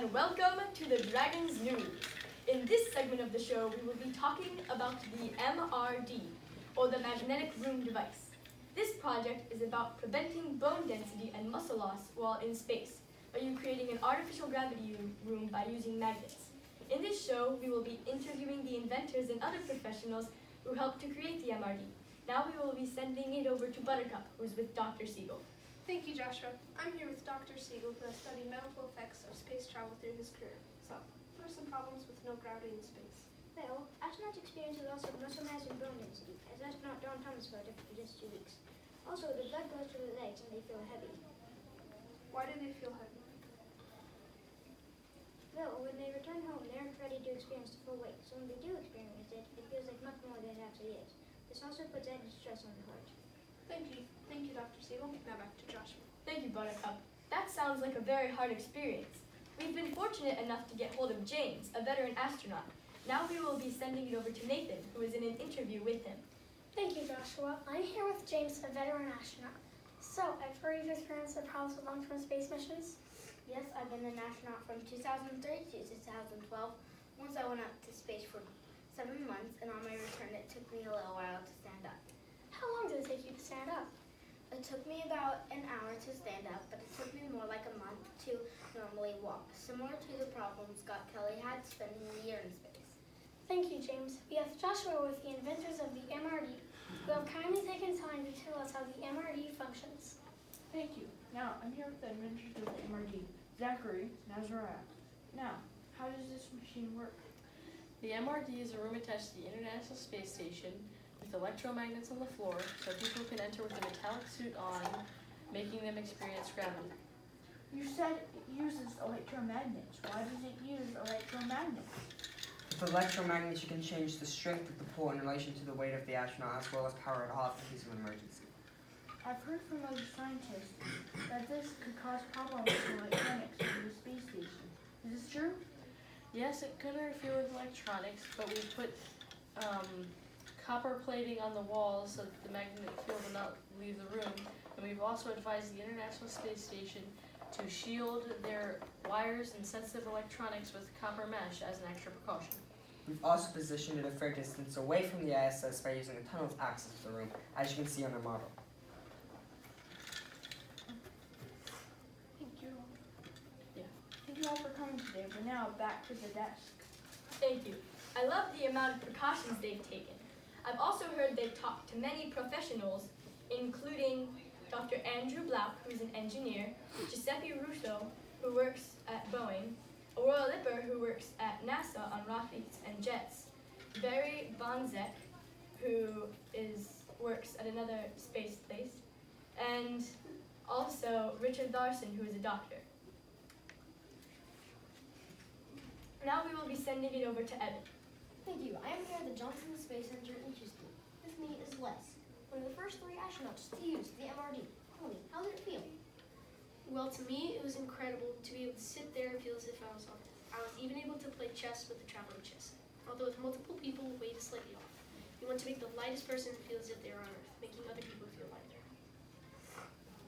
and welcome to the Dragons News. In this segment of the show, we will be talking about the MRD, or the Magnetic Room Device. This project is about preventing bone density and muscle loss while in space, by you creating an artificial gravity room by using magnets. In this show, we will be interviewing the inventors and other professionals who helped to create the MRD. Now we will be sending it over to Buttercup, who's with Dr. Siegel. Thank you, Joshua. I'm here with Dr. Siegel, who has studied medical effects of space travel through his career. So, what are some problems with no gravity in space? Well, astronauts experience a loss of muscle mass and bone density, as astronaut Don Thomas felt after just 2 weeks. Also, the blood goes to the legs and they feel heavy. Why do they feel heavy? Well, when they return home, they aren't ready to experience the full weight, so when they do experience it, it feels like much more than it actually is. This also puts added stress on the heart. Thank you. Thank you, Dr. Siegel. Now back to Joshua. Thank you, Buttercup. That sounds like a very hard experience. We've been fortunate enough to get hold of James, a veteran astronaut. Now we will be sending it over to Nathan, who is in an interview with him. Thank you, Joshua. I'm here with James, a veteran astronaut. So, I've heard you've experienced the problems with long-term space missions. Yes, I've been an astronaut from 2003 to 2012. Once I went up to space for 7 months, and on my return it took me a little while to stand up. How long did it take you to stand up? It took me about an hour to stand up, but it took me more like a month to normally walk, similar to the problems Scott Kelly had spending a year in space. Thank you, James. We have Joshua with the inventors of the MRD, who have kindly taken time to tell us how the MRD functions. Thank you. Now, I'm here with the inventors of the MRD, Zachary Nazareth. Now, how does this machine work? The MRD is a room attached to the International Space Station with electromagnets on the floor so people can enter with a metallic suit on, making them experience gravity. You said it uses electromagnets. Why does it use electromagnets? With electromagnets, you can change the strength of the pull in relation to the weight of the astronaut, as well as power it off in case of an emergency. I've heard from other scientists that this could cause problems with electronics on the space station. Is this true? Yes, it could interfere with electronics, but we put copper plating on the walls so that the magnetic field will not leave the room. And we've also advised the International Space Station to shield their wires and sensitive electronics with copper mesh as an extra precaution. We've also positioned it a fair distance away from the ISS by using a tunnel to access the room, as you can see on our model. Thank you. Yeah. Thank you all for coming today, but now back to the desk. Thank you. I love the amount of precautions they've taken. I've also heard they've talked to many professionals, including Dr. Andrew Blauk, who's an engineer, Giuseppe Russo, who works at Boeing, Aurora Lipper, who works at NASA on rockets and jets, Barry Bonzek, who works at another space place, and also Richard Larson, who is a doctor. Now we will be sending it over to Evan. Thank you. I am here at the Johnson Space Center in Houston. With me is Les, one of the first 3 astronauts to use the MRD. Tell me, how did it feel? Well, to me, it was incredible to be able to sit there and feel as if I was on it. I was even able to play chess with the traveling chess set. Although with multiple people, weight is slightly off. You want to make the lightest person feel as if they are on Earth, making other people feel lighter.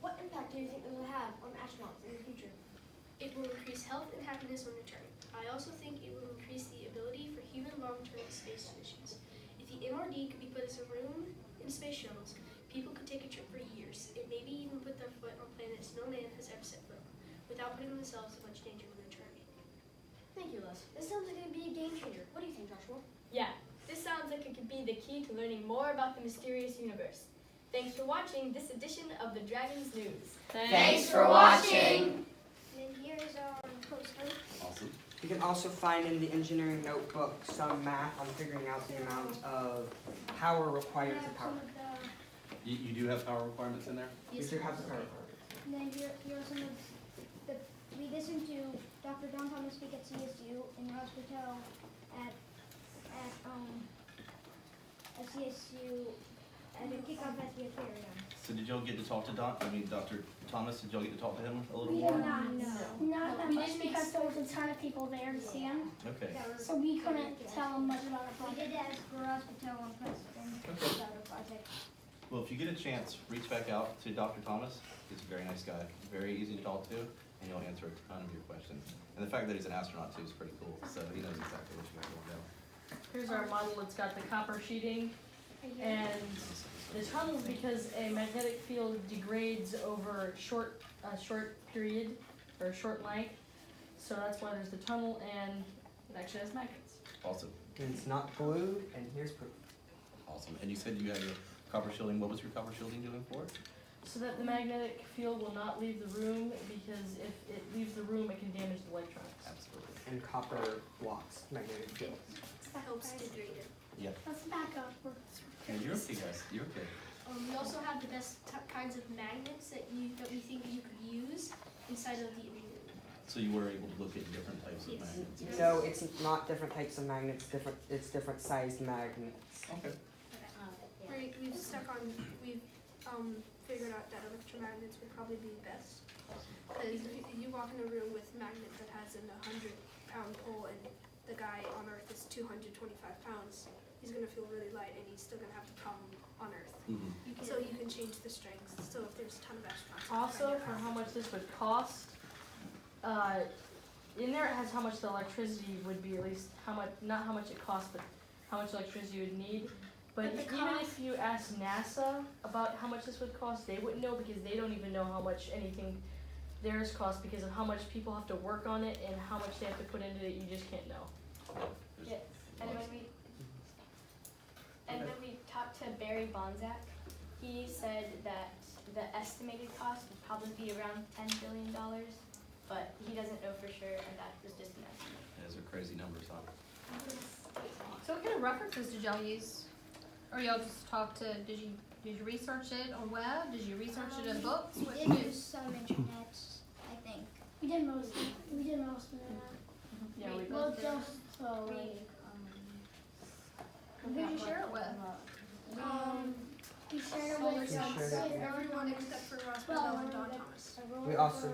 What impact do you think it will have on astronauts in the future? It will increase health and happiness when returning. I also think it will increase the ability for human long-term space missions. If the MRD could be put as a room in space shuttles, people could take a trip for years, and maybe even put their foot on planets no man has ever set foot on, without putting themselves in much danger when returning. Thank you, Les. This sounds like it would be a game changer. What do you think, Joshua? Yeah, this sounds like it could be the key to learning more about the mysterious universe. Thanks for watching this edition of the Dragons News. Thanks for watching. And then here is our poster. Awesome. You can also find in the engineering notebook some math on figuring out the amount of power required to power. You do have power requirements in there? We do have the power requirements. And then here are some of we listened to Dr. Don Thomas speak at CSU in Ross Hotel at CSU at the kickoff at the aquarium. So did y'all get to talk to Dr. Thomas, did y'all get to talk to him a little We more? did not that much because there was a ton of people there to see him. Okay. So we couldn't tell him much about our We project. did ask for Ross Patel on Preston about our project. Well, if you get a chance, reach back out to Dr. Thomas. He's a very nice guy, very easy to talk to. and he'll answer a ton of your questions. And the fact that he's an astronaut too is pretty cool, so he knows exactly what you guys want to know. Here's our model. It's got the copper sheeting and the tunnels because a magnetic field degrades over a short period or a short length. So that's why there's the tunnel, and it actually has magnets. Awesome. And it's not glued, and here's proof. Awesome. And you said you had your copper shielding. What was your copper shielding doing for? So that the magnetic field will not leave the room, because if it leaves the room, it can damage the electronics. Absolutely. And copper blocks magnetic fields. It helps degrade it. Yeah. Let's back up. Yeah, you're okay, guys. You're okay. We also have the best kinds of magnets that we think you could use inside of the engineering. So you were able to look at different types of Yes. magnets. So it's not different types of magnets, it's different sized magnets. Okay. We've figured out that electromagnets would probably be best. Because if you walk in a room with a magnet that has an 100-pound pull and the guy on Earth is 225 pounds, he's going to feel really light and he's still going to have the problem on Earth. Mm-hmm. So you can change the strength. So if there's a ton of astronauts. Also, for how much this would cost, in there it has how much the electricity would be, at least how much, not how much it costs, but how much electricity you would need. But But the even cost- if you ask NASA about how much this would cost, they wouldn't know, because they don't even know how much anything theirs costs, because of how much people have to work on it and how much they have to put into it. You just can't know. Yeah. And when we talked to Barry Bonzak, he said that the estimated cost would probably be around $10 billion, but he doesn't know for sure, and that was just an estimate. Those are crazy numbers, huh? So what kind of references did y'all use? Or y'all just talked to, did you research it on web? Did you research it in books? We What did did you use some internet, I think. We did most of that. Yeah, we Well, just so Who did you share it with? we shared it Solar with cells. Everyone except for Ross Well, Bell and Don Thomas. We also,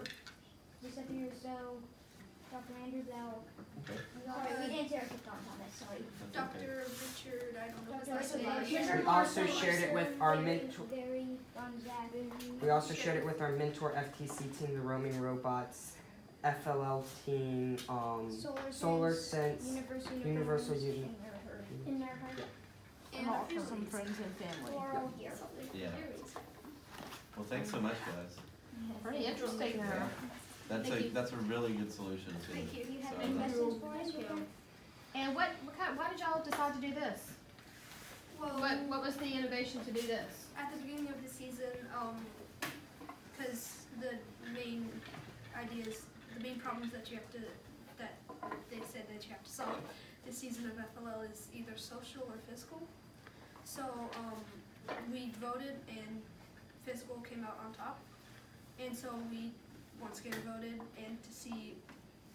Giuseppe Rousseau, Dr. Andrew Blau. Okay. Sorry, we didn't share it with Don Thomas, sorry. That's okay. Dr. Richard, I don't know his Dr. last Richard name. we also shared it with our mentor. Barry Bonzak. We also shared it with our mentor FTC team, the Roaming Robots, FLL team, Solar Sense, Universal Union. in their heart. And a few Some friends and family. We're all here. Yeah. Well, thanks so much, guys. Pretty interesting. That's a really good solution too. Thank you. Do you have So any that's- questions for us? Rebecca? And why did y'all decide to do this? Well, What was the innovation to do this? at the beginning of the season, because the main ideas, the main problems that they said that you have to solve this season of FLL is either social or physical. So we voted and physical came out on top. And so we once again voted and to see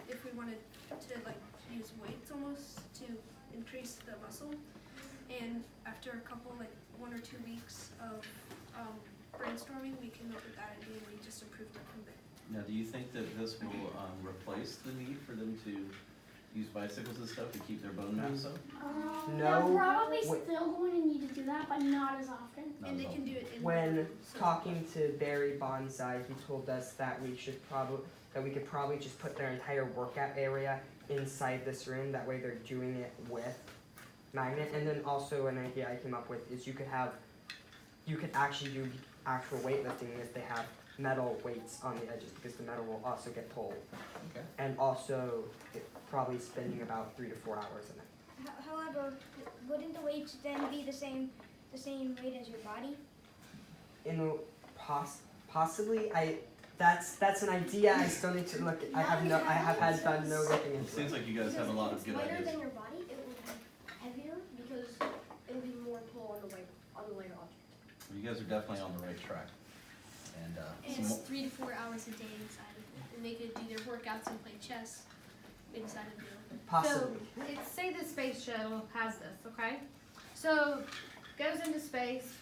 if we wanted to use weights almost to increase the muscle. And after a couple, 1 or 2 weeks of brainstorming, we came up with that idea and we just improved it from there. Now, do you think that this will replace the need for them to use bicycles and stuff to keep their bone mass up? No, They're probably wait. still going to need to do that, but not as often. Not And they as can often. do it in When so- talking to Barry Bonsai, he told us that we could probably just put their entire workout area inside this room. That way they're doing it with magnet. And then also an idea I came up with is you could actually do actual weightlifting if they have metal weights on the edges, because the metal will also get pulled. Okay. And also probably spending about 3 to 4 hours in it. However, wouldn't the weights then be the same weight as your body? Possibly. That's an idea. I still need to look. I have had done no looking It into seems it. like you guys have a lot of good Lighter ideas. than your body, it will be heavier because it will be more pull on the lighter object. You guys are definitely on the right track. And And some it's more, 3 to 4 hours a day inside of it. And they could do their workouts and play chess inside of it. Possibly. So, say the space shuttle has this, okay? So, goes into space,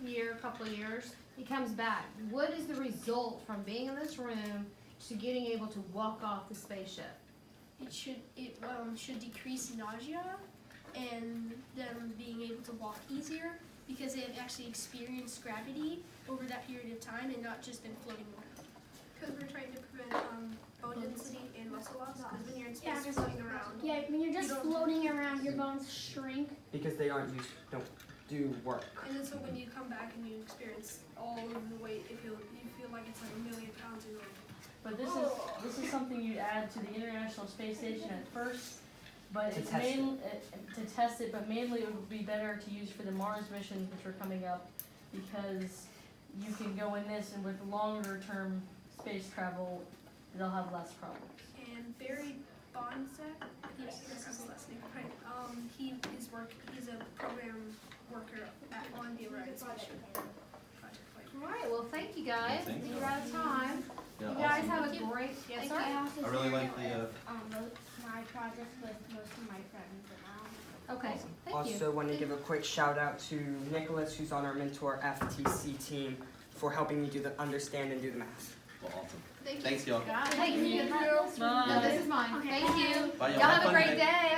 a couple of years, he comes back. What is the result from being in this room to getting able to walk off the spaceship? It should decrease nausea and them being able to walk easier because they've actually experienced gravity over that period of time and not just been floating around. Because we're trying to prevent bone density and muscle loss. Because when you're in space, Yeah. you're floating around. Yeah, when you're just You don't- floating around, your bones shrink. Because they don't do work. And then so when you come back and you experience all of the weight, you feel like it's like 1,000,000 pounds in your But this is something you add to the International Space Station at first, but To it's test to test it. But mainly it would be better to use for the Mars missions, which are coming up, because you can go in this, and with longer term space travel, they'll have less problems. And Barry Bonsack, yes, this is his last name, right? He's a program worker on the Orion Space Shuttle project. All right, well, thank you guys. Thank you. You're out of time. Yeah, You guys awesome. have a great, yes, sir? I also I really shared like the, my projects with most of my friends around. Okay, thank you. Also want to give a quick shout out to Nicholas, who's on our Mentor FTC team, for helping me understand and do the math. Well, awesome. Thank you. Thanks, y'all. Thank you. Bye. No, this is mine. Thank you. Bye, y'all. Y'all have a fun great today. day.